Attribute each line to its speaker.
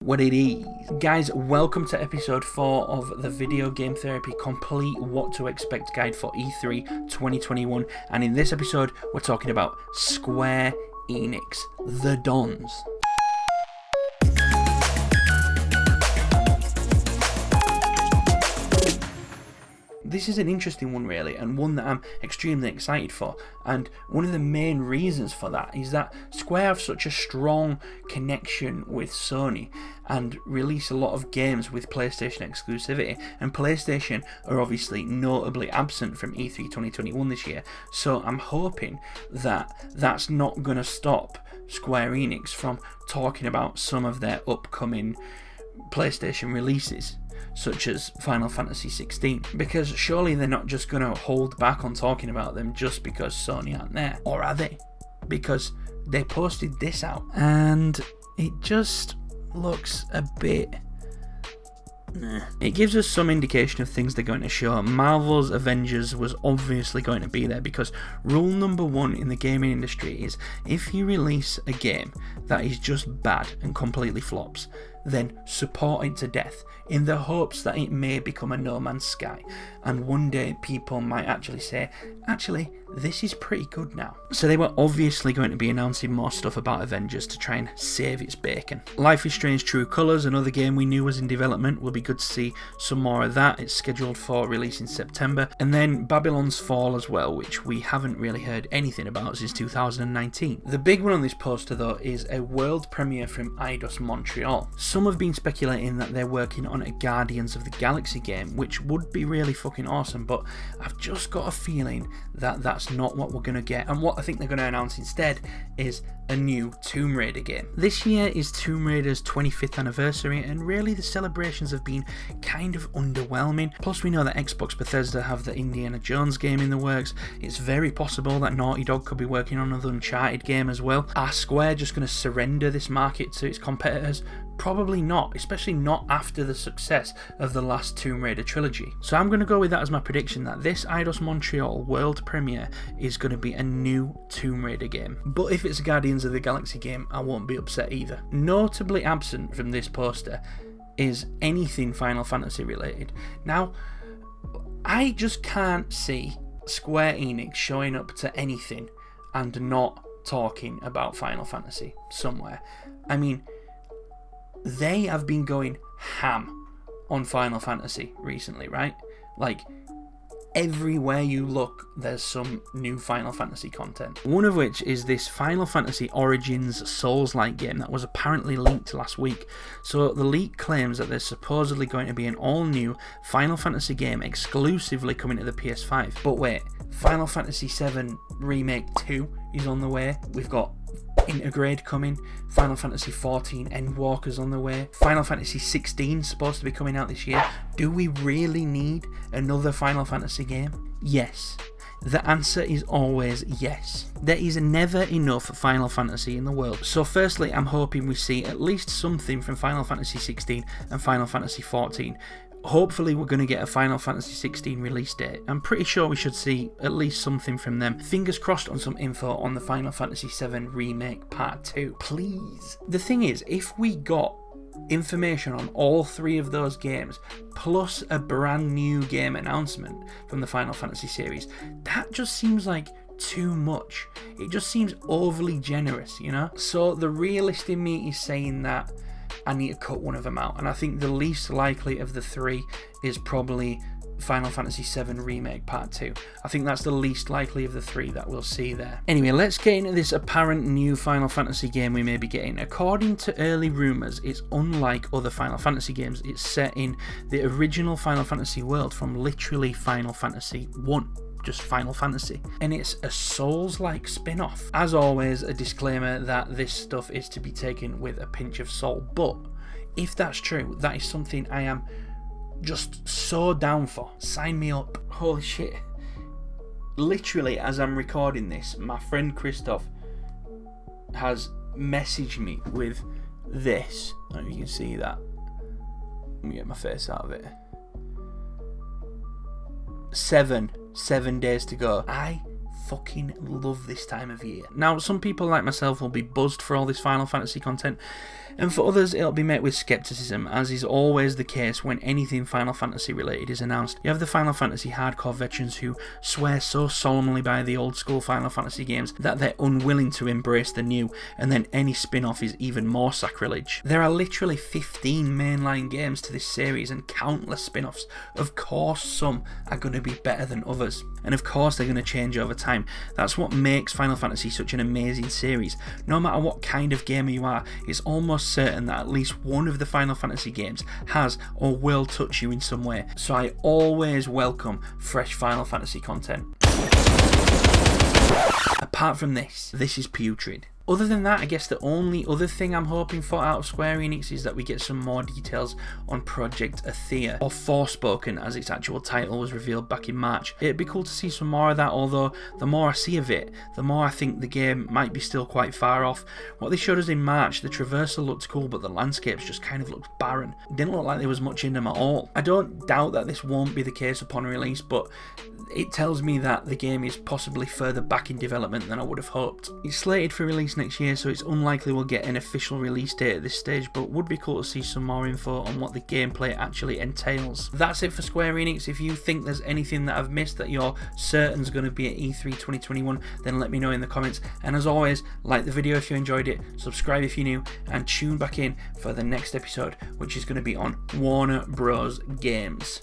Speaker 1: What it is. Guys, welcome to episode 4 of the Video Game Therapy Complete What to Expect Guide for E3 2021, and in this episode we're talking about Square Enix, the Dons. This is an interesting one really, and one that I'm extremely excited for, and one of the main reasons for that is that Square have such a strong connection with Sony and release a lot of games with PlayStation exclusivity, and PlayStation are obviously notably absent from E3 2021 this year, so I'm hoping that that's not going to stop Square Enix from talking about some of their upcoming PlayStation releases, such as Final Fantasy 16, because surely they're not just going to hold back on talking about them just because Sony aren't there, or are they? Because they posted this out and it just looks a bit... It gives us some indication of things they're going to show. Marvel's Avengers was obviously going to be there, because rule number 1 in the gaming industry is if you release a game that is just bad and completely flops, then support it to death in the hopes that it may become a No Man's Sky, and one day people might actually say, actually, this is pretty good now. So they were obviously going to be announcing more stuff about Avengers to try and save its bacon. Life is Strange True Colours, another game we knew was in development, will be good to see some more of that. It's scheduled for release in September. And then Babylon's Fall as well, which we haven't really heard anything about since 2019. The big one on this poster though is a world premiere from Eidos Montreal. Some have been speculating that they're working on a Guardians of the Galaxy game, which would be really fucking awesome, but I've just got a feeling that that's not what we're going to get, and what I think they're going to announce instead is a new Tomb Raider game. This year is Tomb Raider's 25th anniversary, and really the celebrations have been kind of underwhelming. Plus we know that Xbox Bethesda have the Indiana Jones game in the works. It's very possible that Naughty Dog could be working on another Uncharted game as well. Are Square just going to surrender this market to its competitors? Probably not, especially not after the success of the last Tomb Raider trilogy. So I'm going to go with that as my prediction, that this Eidos Montreal world premiere is going to be a new Tomb Raider game. But if it's a Guardians of the Galaxy game, I won't be upset either. Notably absent from this poster is anything Final Fantasy related. Now, I just can't see Square Enix showing up to anything and not talking about Final Fantasy somewhere. I mean, they have been going ham on Final Fantasy recently, right? Like, everywhere you look, there's some new Final Fantasy content. One of which is this Final Fantasy Origins Souls-like game that was apparently leaked last week. So the leak claims that there's supposedly going to be an all-new Final Fantasy game exclusively coming to the PS5. But wait, Final Fantasy VII Remake 2 is on the way. We've got Intergrade coming, Final Fantasy XIV Endwalker's on the way, Final Fantasy 16 is supposed to be coming out this year. Do we really need another Final Fantasy game? Yes. The answer is always yes. There is never enough Final Fantasy in the world. So firstly, I'm hoping we see at least something from Final Fantasy 16 and Final Fantasy 14. Hopefully we're going to get a Final Fantasy 16 release date. I'm pretty sure we should see at least something from them. Fingers crossed on some info on the Final Fantasy VII Remake Part 2. Please. The thing is, if we got information on all 3 of those games, plus a brand new game announcement from the Final Fantasy series, that just seems like too much. It just seems overly generous, you know? So the realist in me is saying that I need to cut one of them out, and I think the least likely of the 3 is probably Final Fantasy VII Remake Part 2. I think that's the least likely of the 3 that we'll see there. Anyway, let's get into this apparent new Final Fantasy game we may be getting. According to early rumours, it's unlike other Final Fantasy games. It's set in the original Final Fantasy world from literally Final Fantasy 1. Just Final Fantasy, and it's a Souls-like spin-off. As always, a disclaimer that this stuff is to be taken with a pinch of salt, but if that's true, that is something I am just so down for. Sign me up. Holy shit. Literally, as I'm recording this, my friend Christoph has messaged me with this. I don't know if you can see that. Let me get my face out of it. 7 days to go. I fucking love this time of year. Now, some people like myself will be buzzed for all this Final Fantasy content, and for others it'll be met with skepticism, as is always the case when anything Final Fantasy related is announced. You have the Final Fantasy hardcore veterans who swear so solemnly by the old school Final Fantasy games that they're unwilling to embrace the new, and then any spin-off is even more sacrilege. There are literally 15 mainline games to this series and countless spin-offs. Of course some are going to be better than others, and of course they're going to change over time. That's what makes Final Fantasy such an amazing series. No matter what kind of gamer you are, it's almost certain that at least one of the Final Fantasy games has or will touch you in some way, so I always welcome fresh Final Fantasy content. Apart from this is putrid. Other than that, I guess the only other thing I'm hoping for out of Square Enix is that we get some more details on Project Athea, or Forspoken as its actual title was revealed back in March. It'd be cool to see some more of that, although the more I see of it, the more I think the game might be still quite far off. What they showed us in March, the traversal looked cool, but the landscapes just kind of looked barren. It didn't look like there was much in them at all. I don't doubt that this won't be the case upon release, but it tells me that the game is possibly further back in development than I would have hoped. It's slated for release next year, so it's unlikely we'll get an official release date at this stage, but would be cool to see some more info on what the gameplay actually entails. That's it for Square Enix. If you think there's anything that I've missed that you're certain is going to be at E3 2021, then let me know in the comments. And as always, like the video if you enjoyed it, subscribe if you're new, and tune back in for the next episode, which is going to be on Warner Bros. Games.